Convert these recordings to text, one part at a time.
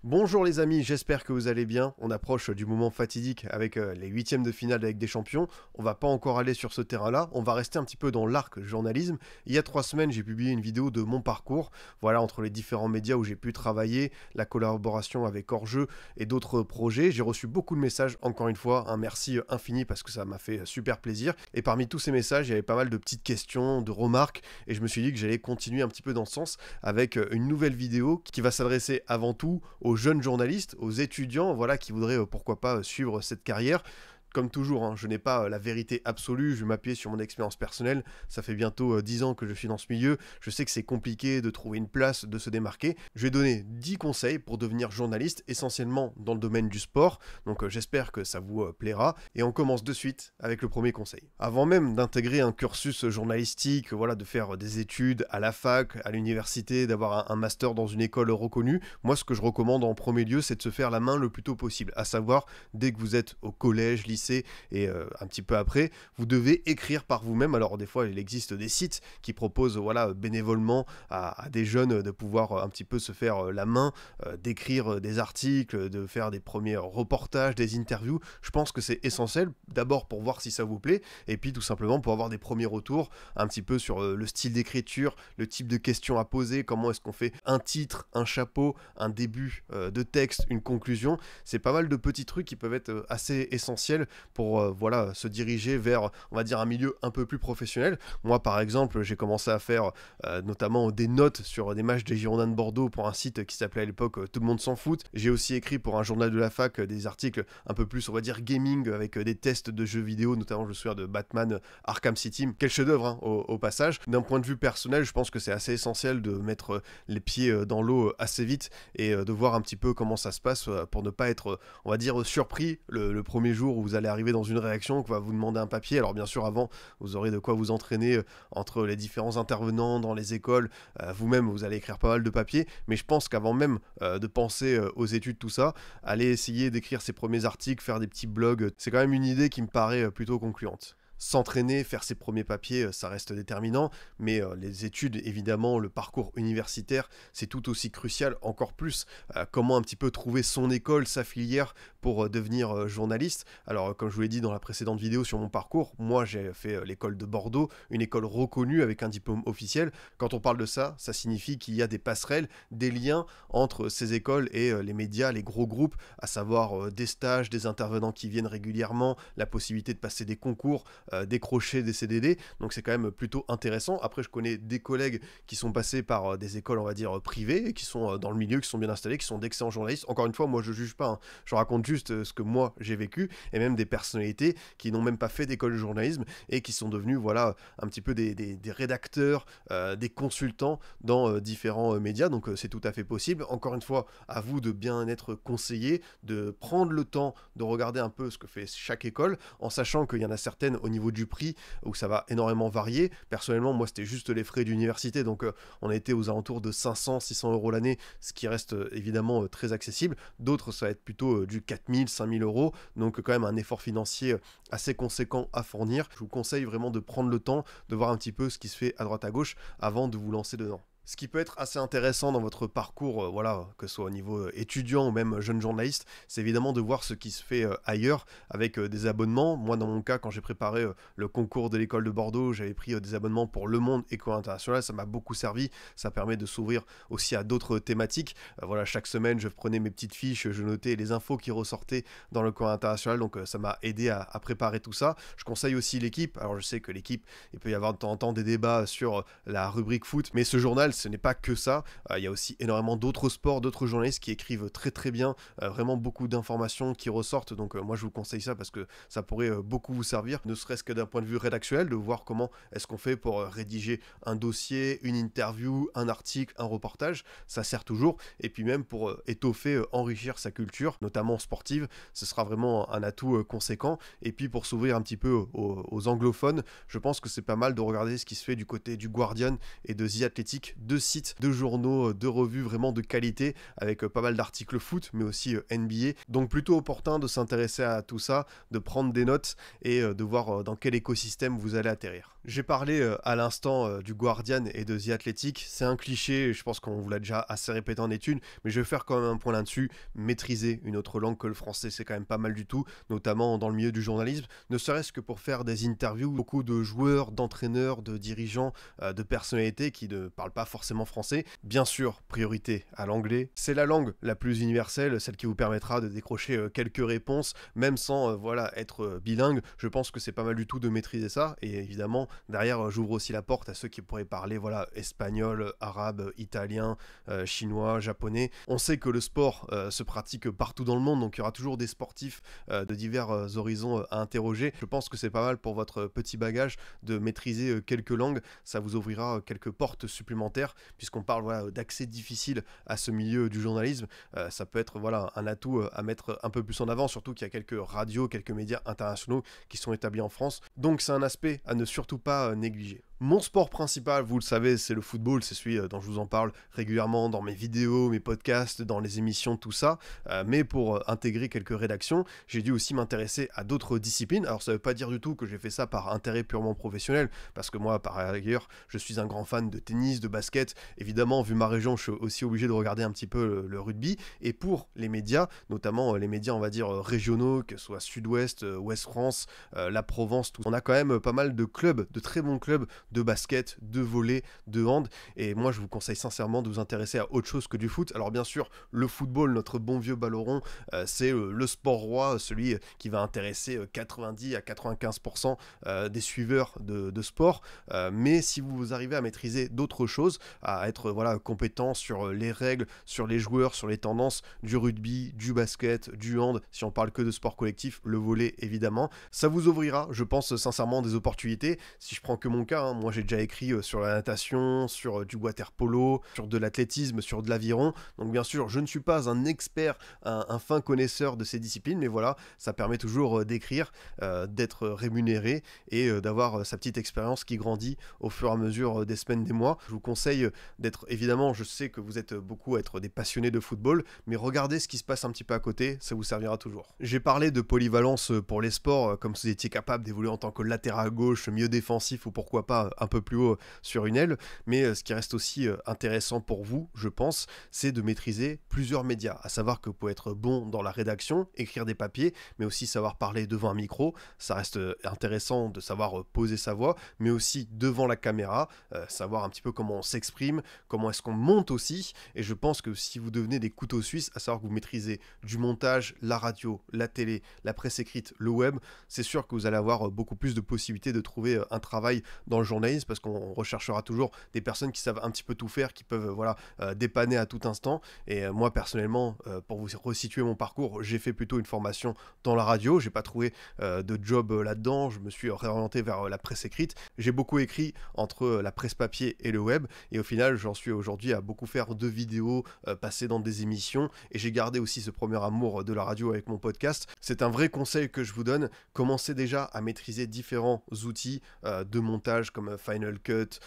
Bonjour les amis, j'espère que vous allez bien. On approche du moment fatidique avec les huitièmes de finale de la Ligue des Champions. On va pas encore aller sur ce terrain-là, on va rester un petit peu dans l'arc journalisme. Il y a 3 semaines, j'ai publié une vidéo de mon parcours, voilà, entre les différents médias où j'ai pu travailler, la collaboration avec Orjeu et d'autres projets. J'ai reçu beaucoup de messages, encore une fois, un merci infini parce que ça m'a fait super plaisir. Et parmi tous ces messages, il y avait pas mal de petites questions, de remarques, et je me suis dit que j'allais continuer un petit peu dans ce sens avec une nouvelle vidéo qui va s'adresser avant tout aux jeunes journalistes, aux étudiants, voilà, qui voudraient pourquoi pas suivre cette carrière. Comme toujours, hein, je n'ai pas la vérité absolue, je vais m'appuyer sur mon expérience personnelle. Ça fait bientôt 10 ans que je suis dans ce milieu. Je sais que c'est compliqué de trouver une place, de se démarquer. Je vais donner 10 conseils pour devenir journaliste, essentiellement dans le domaine du sport. Donc j'espère que ça vous plaira. Et on commence de suite avec le premier conseil. Avant même d'intégrer un cursus journalistique, voilà, de faire des études à la fac, à l'université, d'avoir un master dans une école reconnue, moi ce que je recommande en premier lieu, c'est de se faire la main le plus tôt possible. À savoir, dès que vous êtes au collège, lycée, et un petit peu après, vous devez écrire par vous-même. Alors des fois, il existe des sites qui proposent voilà, bénévolement à des jeunes de pouvoir un petit peu se faire la main, d'écrire des articles, de faire des premiers reportages, des interviews. Je pense que c'est essentiel, d'abord pour voir si ça vous plaît, et puis tout simplement pour avoir des premiers retours un petit peu sur le style d'écriture, le type de questions à poser, comment est-ce qu'on fait un titre, un chapeau, un début de texte, une conclusion. C'est pas mal de petits trucs qui peuvent être assez essentiels pour voilà, se diriger vers, on va dire, un milieu un peu plus professionnel. Moi, par exemple, j'ai commencé à faire notamment des notes sur des matchs des Girondins de Bordeaux pour un site qui s'appelait à l'époque Tout le monde s'en fout. J'ai aussi écrit pour un journal de la fac des articles un peu plus, on va dire, gaming, avec des tests de jeux vidéo, notamment je me souviens de Batman Arkham City. Quel chef-d'œuvre, hein, au passage. D'un point de vue personnel, je pense que c'est assez essentiel de mettre les pieds dans l'eau assez vite et de voir un petit peu comment ça se passe pour ne pas être, on va dire, surpris le premier jour où vous allez arriver dans une réaction, qu'on va vous demander un papier. Alors bien sûr, avant, vous aurez de quoi vous entraîner entre les différents intervenants dans les écoles. Vous-même, vous allez écrire pas mal de papiers, mais je pense qu'avant même de penser aux études, tout ça, aller essayer d'écrire ses premiers articles, faire des petits blogs, c'est quand même une idée qui me paraît plutôt concluante. S'entraîner, faire ses premiers papiers, ça reste déterminant, mais les études, évidemment, le parcours universitaire, c'est tout aussi crucial, encore plus. Comment un petit peu trouver son école, sa filière pour devenir journaliste. Alors, comme je vous l'ai dit dans la précédente vidéo sur mon parcours, moi j'ai fait l'école de Bordeaux, une école reconnue avec un diplôme officiel. Quand on parle de ça, ça signifie qu'il y a des passerelles, des liens entre ces écoles et les médias, les gros groupes, à savoir des stages, des intervenants qui viennent régulièrement, la possibilité de passer des concours, décrocher des CDD, donc c'est quand même plutôt intéressant. Après, je connais des collègues qui sont passés par des écoles, on va dire, privées, et qui sont dans le milieu, qui sont bien installés, qui sont d'excellents journalistes. Encore une fois, moi je juge pas, hein. Je raconte juste ce que moi j'ai vécu, et même des personnalités qui n'ont même pas fait d'école de journalisme, et qui sont devenus, voilà, un petit peu des rédacteurs, des consultants dans différents médias, donc c'est tout à fait possible. Encore une fois, à vous de bien être conseillé, de prendre le temps de regarder un peu ce que fait chaque école, en sachant qu'il y en a certaines au niveau du prix où ça va énormément varier. Personnellement, moi c'était juste les frais d'université, donc on a été aux alentours de 500-600 euros l'année, ce qui reste évidemment très accessible. D'autres ça va être plutôt du 4000-5000 euros, donc quand même un effort financier assez conséquent à fournir. Je vous conseille vraiment de prendre le temps de voir un petit peu ce qui se fait à droite à gauche avant de vous lancer dedans. Ce qui peut être assez intéressant dans votre parcours, voilà, que ce soit au niveau étudiant ou même jeune journaliste, c'est évidemment de voir ce qui se fait ailleurs avec des abonnements. Moi, dans mon cas, quand j'ai préparé le concours de l'école de Bordeaux, j'avais pris des abonnements pour Le Monde et École Internationale. Ça m'a beaucoup servi. Ça permet de s'ouvrir aussi à d'autres thématiques. Voilà, chaque semaine, je prenais mes petites fiches, je notais les infos qui ressortaient dans le Coin International. Donc, ça m'a aidé à préparer tout ça. Je conseille aussi l'équipe. Alors, je sais que l'équipe, il peut y avoir de temps en temps des débats sur la rubrique foot, mais ce journal, ce n'est pas que ça. Il y a aussi énormément d'autres sports, d'autres journalistes qui écrivent très très bien, vraiment beaucoup d'informations qui ressortent. Donc moi je vous conseille ça parce que ça pourrait beaucoup vous servir, ne serait-ce que d'un point de vue rédactionnel, de voir comment est-ce qu'on fait pour rédiger un dossier, une interview, un article, un reportage. Ça sert toujours. Et puis même pour étoffer, enrichir sa culture, notamment sportive, ce sera vraiment un atout conséquent. Et puis pour s'ouvrir un petit peu aux anglophones, je pense que c'est pas mal de regarder ce qui se fait du côté du Guardian et de The Athletic 2 sites, 2 journaux, 2 revues vraiment de qualité avec pas mal d'articles foot, mais aussi NBA. Donc plutôt opportun de s'intéresser à tout ça, de prendre des notes et de voir dans quel écosystème vous allez atterrir. J'ai parlé à l'instant du Guardian et de The Athletic. C'est un cliché, je pense qu'on vous l'a déjà assez répété en études, mais je vais faire quand même un point là-dessus. Maîtriser une autre langue que le français, c'est quand même pas mal du tout, notamment dans le milieu du journalisme, ne serait-ce que pour faire des interviews. Beaucoup de joueurs, d'entraîneurs, de dirigeants, de personnalités qui ne parlent pas forcément français. Bien sûr, priorité à l'anglais. C'est la langue la plus universelle, celle qui vous permettra de décrocher quelques réponses, même sans être bilingue. Je pense que c'est pas mal du tout de maîtriser ça, et évidemment, derrière, j'ouvre aussi la porte à ceux qui pourraient parler espagnol, arabe, italien, chinois, japonais. On sait que le sport se pratique partout dans le monde, donc il y aura toujours des sportifs de divers horizons à interroger. Je pense que c'est pas mal pour votre petit bagage de maîtriser quelques langues. Ça vous ouvrira quelques portes supplémentaires, puisqu'on parle d'accès difficile à ce milieu du journalisme. Ça peut être un atout à mettre un peu plus en avant, surtout qu'il y a quelques radios, quelques médias internationaux qui sont établis en France. Donc c'est un aspect à ne surtout pas négliger. Mon sport principal, vous le savez, c'est le football, c'est celui dont je vous en parle régulièrement dans mes vidéos, mes podcasts, dans les émissions, tout ça. Mais pour intégrer quelques rédactions, j'ai dû aussi m'intéresser à d'autres disciplines. Alors ça ne veut pas dire du tout que j'ai fait ça par intérêt purement professionnel, parce que moi, par ailleurs, je suis un grand fan de tennis, de basket. Évidemment, vu ma région, je suis aussi obligé de regarder un petit peu le rugby. Et pour les médias, notamment les médias, on va dire, régionaux, que ce soit Sud-Ouest, Ouest France, la Provence, tout. On a quand même pas mal de clubs, de très bons clubs, de basket, de volley, de hand, et moi je vous conseille sincèrement de vous intéresser à autre chose que du foot. Alors bien sûr, le football, notre bon vieux ballon rond, c'est le sport roi, celui qui va intéresser 90 à 95% des suiveurs de sport, mais si vous arrivez à maîtriser d'autres choses, à être compétent sur les règles, sur les joueurs, sur les tendances du rugby, du basket, du hand, si on parle que de sport collectif, le volley évidemment, ça vous ouvrira, je pense sincèrement, des opportunités. Si je prends que mon cas, moi j'ai déjà écrit sur la natation, sur du water polo, sur de l'athlétisme, sur de l'aviron. Donc bien sûr, je ne suis pas un expert, un fin connaisseur de ces disciplines, mais ça permet toujours d'écrire, d'être rémunéré et d'avoir sa petite expérience qui grandit au fur et à mesure des semaines, des mois. Je vous conseille d'être, évidemment, je sais que vous êtes beaucoup à être des passionnés de football, mais regardez ce qui se passe un petit peu à côté, ça vous servira toujours. J'ai parlé de polyvalence pour les sports, comme si vous étiez capable d'évoluer en tant que latéral gauche, milieu défensif ou pourquoi pas un peu plus haut sur une aile, mais ce qui reste aussi intéressant pour vous, je pense, c'est de maîtriser plusieurs médias, à savoir que vous pouvez être bon dans la rédaction, écrire des papiers, mais aussi savoir parler devant un micro. Ça reste intéressant de savoir poser sa voix, mais aussi devant la caméra, savoir un petit peu comment on s'exprime, comment est-ce qu'on monte aussi, et je pense que si vous devenez des couteaux suisses, à savoir que vous maîtrisez du montage, la radio, la télé, la presse écrite, le web, c'est sûr que vous allez avoir beaucoup plus de possibilités de trouver un travail dans le journalisme, parce qu'on recherchera toujours des personnes qui savent un petit peu tout faire, qui peuvent dépanner à tout instant. Et moi personnellement, pour vous resituer mon parcours, j'ai fait plutôt une formation dans la radio, j'ai pas trouvé de job là-dedans, je me suis réorienté vers la presse écrite. J'ai beaucoup écrit entre la presse papier et le web, et au final j'en suis aujourd'hui à beaucoup faire de vidéos, passer dans des émissions, et j'ai gardé aussi ce premier amour de la radio avec mon podcast. C'est un vrai conseil que je vous donne, commencez déjà à maîtriser différents outils de montage comme Final Cut,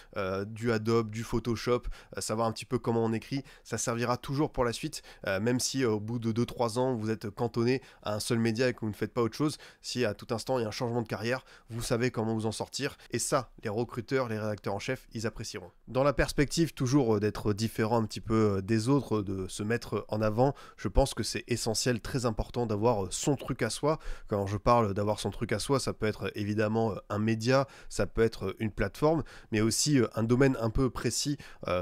du Adobe, du Photoshop, savoir un petit peu comment on écrit, ça servira toujours pour la suite, même si au bout de 2-3 ans vous êtes cantonné à un seul média et que vous ne faites pas autre chose. Si à tout instant il y a un changement de carrière, vous savez comment vous en sortir, et ça, les recruteurs, les rédacteurs en chef, ils apprécieront. Dans la perspective toujours d'être différent un petit peu des autres, de se mettre en avant, je pense que c'est essentiel, très important d'avoir son truc à soi. Quand je parle d'avoir son truc à soi, ça peut être évidemment un média, ça peut être une plateforme, mais aussi un domaine un peu précis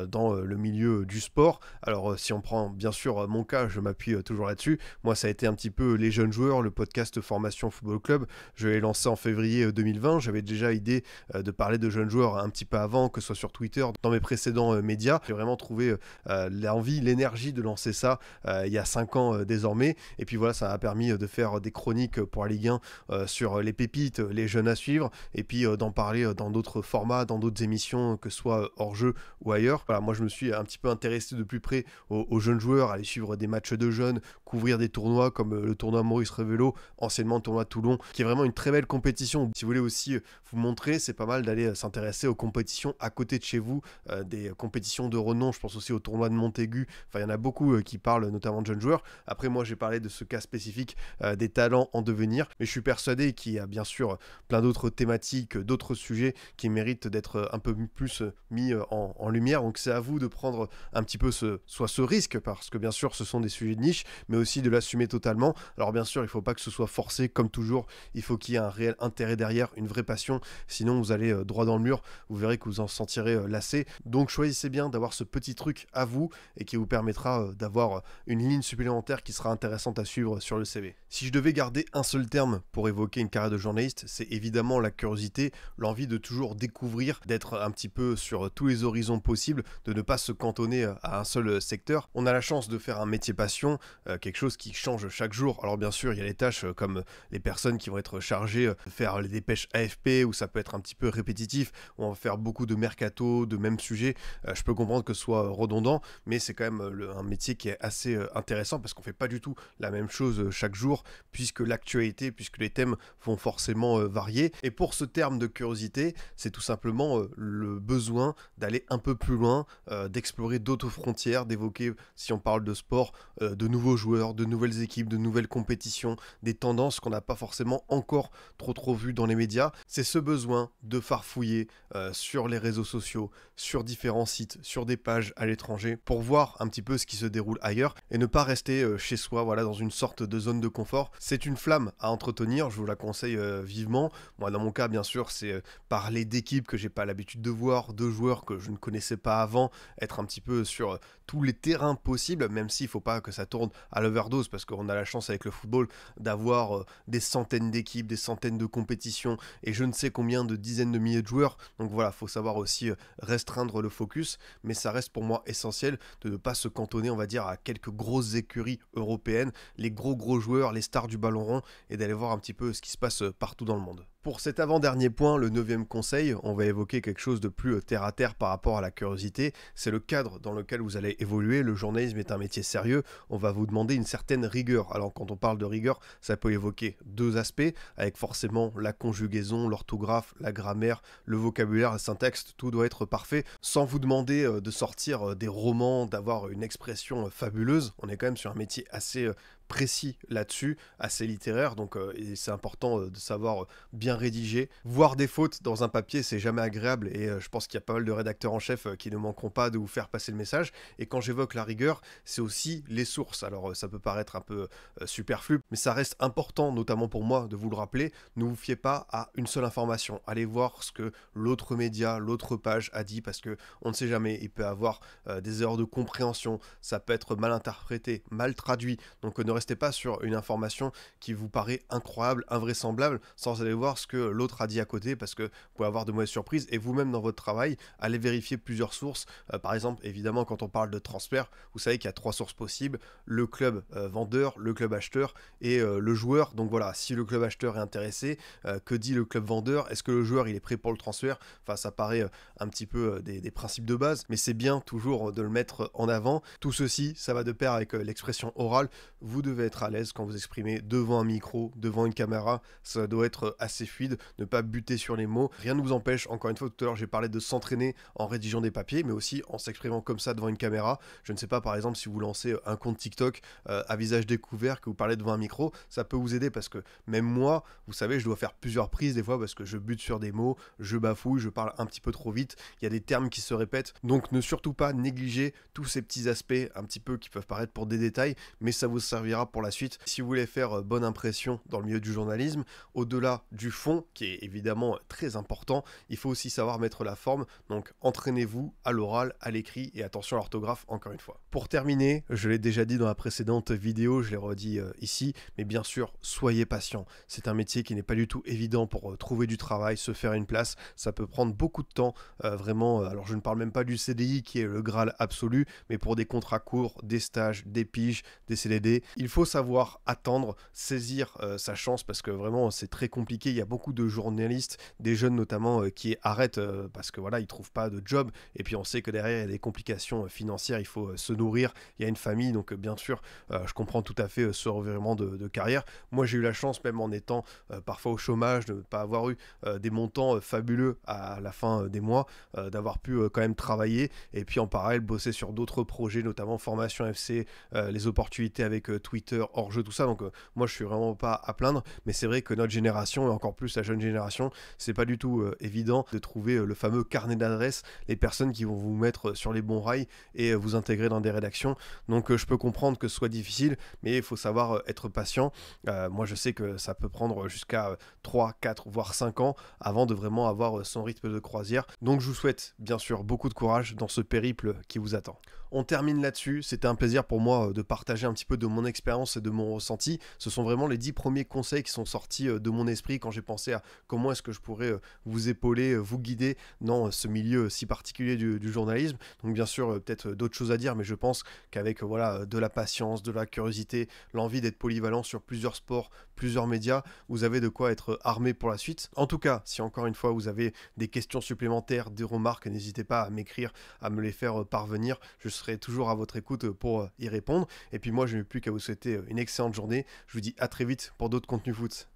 dans le milieu du sport. Alors si on prend bien sûr mon cas, je m'appuie toujours là-dessus. Moi ça a été un petit peu les jeunes joueurs, le podcast Formation Football Club. Je l'ai lancé en février 2020. J'avais déjà idée de parler de jeunes joueurs un petit peu avant, que ce soit sur Twitter, dans mes précédents médias. J'ai vraiment trouvé l'envie, l'énergie de lancer ça il y a 5 ans désormais. Et puis ça m'a permis de faire des chroniques pour la Ligue 1 sur les pépites, les jeunes à suivre, et puis d'en parler dans d'autres formats, dans d'autres émissions, que ce soit hors jeu ou ailleurs. Voilà, moi je me suis un petit peu intéressé de plus près aux jeunes joueurs, aller suivre des matchs de jeunes, couvrir des tournois comme le tournoi Maurice Revello, anciennement le tournoi de Toulon, qui est vraiment une très belle compétition. Si vous voulez aussi vous montrer, c'est pas mal d'aller s'intéresser aux compétitions à côté de chez vous, des compétitions de renom. Je pense aussi au tournoi de Montaigu. Enfin, il y en a beaucoup qui parlent notamment de jeunes joueurs. Après, moi j'ai parlé de ce cas spécifique des talents en devenir, mais je suis persuadé qu'il y a bien sûr plein d'autres thématiques, d'autres sujets qui méritent d'être un peu plus mis en lumière. Donc c'est à vous de prendre un petit peu ce risque, parce que bien sûr ce sont des sujets de niche, mais aussi de l'assumer totalement. Alors bien sûr, il ne faut pas que ce soit forcé, comme toujours, il faut qu'il y ait un réel intérêt derrière, une vraie passion, sinon vous allez droit dans le mur, vous verrez que vous en sentirez lassé. Donc choisissez bien d'avoir ce petit truc à vous et qui vous permettra d'avoir une ligne supplémentaire qui sera intéressante à suivre sur le CV. Si je devais garder un seul terme pour évoquer une carrière de journaliste, c'est évidemment la curiosité, l'envie de toujours découvrir, d'être un petit peu sur tous les horizons possibles, de ne pas se cantonner à un seul secteur. On a la chance de faire un métier passion, quelque chose qui change chaque jour. Alors bien sûr, il y a les tâches comme les personnes qui vont être chargées de faire les dépêches AFP, où ça peut être un petit peu répétitif, où on va faire beaucoup de mercato, de mêmes sujets. Je peux comprendre que ce soit redondant, mais c'est quand même un métier qui est assez intéressant, parce qu'on fait pas du tout la même chose chaque jour, puisque l'actualité, puisque les thèmes vont forcément varier. Et pour ce terme de curiosité, c'est tout simplement le besoin d'aller un peu plus loin, d'explorer d'autres frontières, d'évoquer, si on parle de sport, de nouveaux joueurs, de nouvelles équipes, de nouvelles compétitions, des tendances qu'on n'a pas forcément encore trop vues dans les médias. C'est ce besoin de farfouiller sur les réseaux sociaux, sur différents sites, sur des pages à l'étranger, pour voir un petit peu ce qui se déroule ailleurs et ne pas rester chez soi, voilà, dans une sorte de zone de confort. C'est une flamme à entretenir, je vous la conseille vivement. Moi, dans mon cas, bien sûr, c'est parler d'équipes que j'ai pas l'habitude de voir, de joueurs que je ne connaissais pas avant, être un petit peu sur tous les terrains possibles, même s'il faut pas que ça tourne à l'overdose, parce qu'on a la chance avec le football d'avoir des centaines d'équipes, des centaines de compétitions et je ne sais combien de dizaines de milliers de joueurs. Donc voilà, faut savoir aussi restreindre le focus, mais ça reste pour moi essentiel de ne pas se cantonner, on va dire, à quelques grosses écuries européennes, les gros joueurs, les stars du ballon rond, et d'aller voir un petit peu ce qui se passe partout dans le monde. Pour cet avant-dernier point, le 9e conseil, on va évoquer quelque chose de plus terre à terre par rapport à la curiosité. C'est le cadre dans lequel vous allez évoluer. Le journalisme est un métier sérieux. On va vous demander une certaine rigueur. Alors quand on parle de rigueur, ça peut évoquer deux aspects, avec forcément la conjugaison, l'orthographe, la grammaire, le vocabulaire, la syntaxe. Tout doit être parfait, sans vous demander de sortir des romans, d'avoir une expression fabuleuse. On est quand même sur un métier assez précis là-dessus, assez littéraire, donc et c'est important de savoir bien rédiger. Voir des fautes dans un papier, c'est jamais agréable, et je pense qu'il y a pas mal de rédacteurs en chef qui ne manqueront pas de vous faire passer le message. Et quand j'évoque la rigueur, c'est aussi les sources. Alors ça peut paraître un peu superflu, mais ça reste important, notamment pour moi, de vous le rappeler. Ne vous fiez pas à une seule information. Allez voir ce que l'autre média, l'autre page a dit, parce que on ne sait jamais, il peut avoir des erreurs de compréhension, ça peut être mal interprété, mal traduit, donc ne restez pas sur une information qui vous paraît incroyable, invraisemblable, sans aller voir ce que l'autre a dit à côté, parce que vous pouvez avoir de mauvaises surprises. Et vous-même dans votre travail, allez vérifier plusieurs sources. Par exemple, évidemment, quand on parle de transfert, vous savez qu'il y a 3 sources possibles: le club vendeur, le club acheteur et le joueur. Donc voilà, si le club acheteur est intéressé, que dit le club vendeur? Est-ce que le joueur il est prêt pour le transfert? Enfin, ça paraît un petit peu des principes de base, mais c'est bien toujours de le mettre en avant. Tout ceci, ça va de pair avec l'expression orale. Vous devez être à l'aise quand vous exprimez devant un micro, devant une caméra. Ça doit être assez fluide, ne pas buter sur les mots. Rien ne vous empêche, encore une fois, tout à l'heure j'ai parlé de s'entraîner en rédigeant des papiers, mais aussi en s'exprimant comme ça devant une caméra. Je ne sais pas, par exemple, si vous lancez un compte TikTok à visage découvert, que vous parlez devant un micro, ça peut vous aider, parce que même moi, vous savez, je dois faire plusieurs prises des fois, parce que je bute sur des mots, je bafouille, je parle un petit peu trop vite, il y a des termes qui se répètent. Donc ne surtout pas négliger tous ces petits aspects un petit peu qui peuvent paraître pour des détails, mais ça vous servira pour la suite. Si vous voulez faire bonne impression dans le milieu du journalisme, au-delà du fond, qui est évidemment très important, il faut aussi savoir mettre la forme. Donc entraînez-vous à l'oral, à l'écrit, et attention à l'orthographe, encore une fois. Pour terminer, je l'ai déjà dit dans la précédente vidéo, je l'ai redit ici, mais bien sûr, soyez patient. C'est un métier qui n'est pas du tout évident pour trouver du travail, se faire une place. Ça peut prendre beaucoup de temps, vraiment. Alors je ne parle même pas du CDI qui est le Graal absolu, mais pour des contrats courts, des stages, des piges, des CDD, Il faut savoir attendre, saisir sa chance parce que vraiment c'est très compliqué. Il y a beaucoup de journalistes, des jeunes notamment, qui arrêtent parce que voilà, ils trouvent pas de job. Et puis on sait que derrière il y a des complications financières, il faut se nourrir, il y a une famille. Donc bien sûr, je comprends tout à fait ce revirement de carrière. Moi j'ai eu la chance, même en étant parfois au chômage, de ne pas avoir eu des montants fabuleux à la fin des mois, d'avoir pu quand même travailler et puis en parallèle bosser sur d'autres projets, notamment formation FC, les opportunités avec Twitter, hors-jeu, tout ça. Donc moi je suis vraiment pas à plaindre, mais c'est vrai que notre génération, et encore plus la jeune génération, c'est pas du tout évident de trouver le fameux carnet d'adresses, les personnes qui vont vous mettre sur les bons rails et vous intégrer dans des rédactions. Donc je peux comprendre que ce soit difficile, mais il faut savoir être patient. Moi je sais que ça peut prendre jusqu'à 3, 4, voire 5 ans avant de vraiment avoir son rythme de croisière. Donc je vous souhaite bien sûr beaucoup de courage dans ce périple qui vous attend. On termine là-dessus, c'était un plaisir pour moi de partager un petit peu de mon expérience et de mon ressenti. Ce sont vraiment les 10 premiers conseils qui sont sortis de mon esprit quand j'ai pensé à comment est-ce que je pourrais vous épauler, vous guider dans ce milieu si particulier du journalisme. Donc bien sûr, peut-être d'autres choses à dire, mais je pense qu'avec voilà, de la patience, de la curiosité, l'envie d'être polyvalent sur plusieurs sports, plusieurs médias, vous avez de quoi être armé pour la suite. En tout cas, si encore une fois vous avez des questions supplémentaires, des remarques, n'hésitez pas à m'écrire, à me les faire parvenir. Je serai toujours à votre écoute pour y répondre. Et puis moi, je n'ai plus qu'à vous souhaiter une excellente journée. Je vous dis à très vite pour d'autres contenus foot.